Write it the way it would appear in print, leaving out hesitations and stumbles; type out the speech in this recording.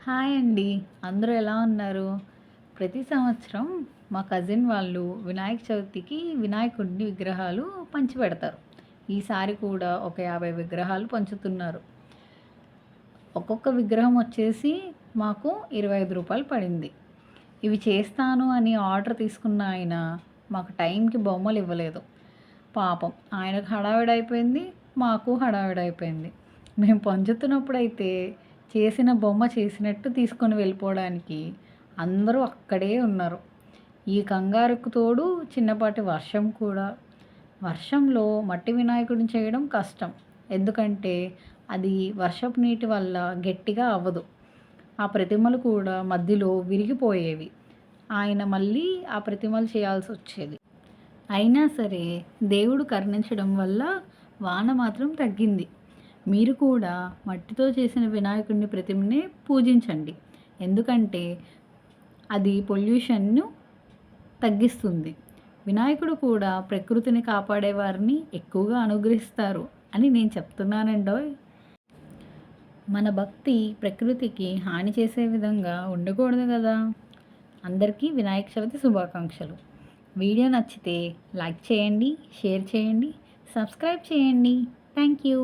Hi అండి. అందరూ ఎలా ఉన్నారు? ప్రతి సంవత్సరం మా కజిన్ వాళ్ళు వినాయక చవితికి వినాయకుడిని విగ్రహాలు పంచిపెడతారు. ఈసారి కూడా ఒక 50 విగ్రహాలు పంచుతున్నారు. ఒక్కొక్క విగ్రహం వచ్చేసి మాకు రూ. 25 పడింది. ఇవి చేస్తాను అని ఆర్డర్ తీసుకున్న ఆయన మాకు టైంకి బొమ్మలు ఇవ్వలేదు. పాపం ఆయనకు హడావిడైపోయింది. మాకు హడావిడైపోయింది. మేము పంచుతున్నప్పుడైతే చేసిన బొమ్మ చేసినట్టు తీసుకొని వెళ్ళిపోవడానికి అందరూ అక్కడే ఉన్నారు. ఈ కంగారుకు తోడు చిన్నపాటి వర్షం కూడా. వర్షంలో మట్టి వినాయకుడిని చేయడం కష్టం. ఎందుకంటే అది వర్షపు నీటి వల్ల గట్టిగా అవ్వదు. ఆ ప్రతిమలు కూడా మధ్యలో విరిగిపోయేవి. ఆయన మళ్ళీ ఆ ప్రతిమలు చేయాల్సొచ్చేది. అయినా సరే దేవుడు కరుణించడం వల్ల వాన మాత్రం తగ్గింది. మీరు కూడా మట్టితో చేసిన వినాయకుడిని ప్రతిమనే పూజించండి. ఎందుకంటే అది పొల్యూషన్ను తగ్గిస్తుంది. వినాయకుడు కూడా ప్రకృతిని కాపాడే వారిని ఎక్కువగా అనుగ్రహిస్తారు అని నేను చెప్తున్నానండోయ్. మన భక్తి ప్రకృతికి హాని చేసే విధంగా ఉండకూడదు కదా. అందరికీ వినాయక చవితి శుభాకాంక్షలు. వీడియో నచ్చితే లైక్ చేయండి, షేర్ చేయండి, సబ్స్క్రైబ్ చేయండి. Thank you.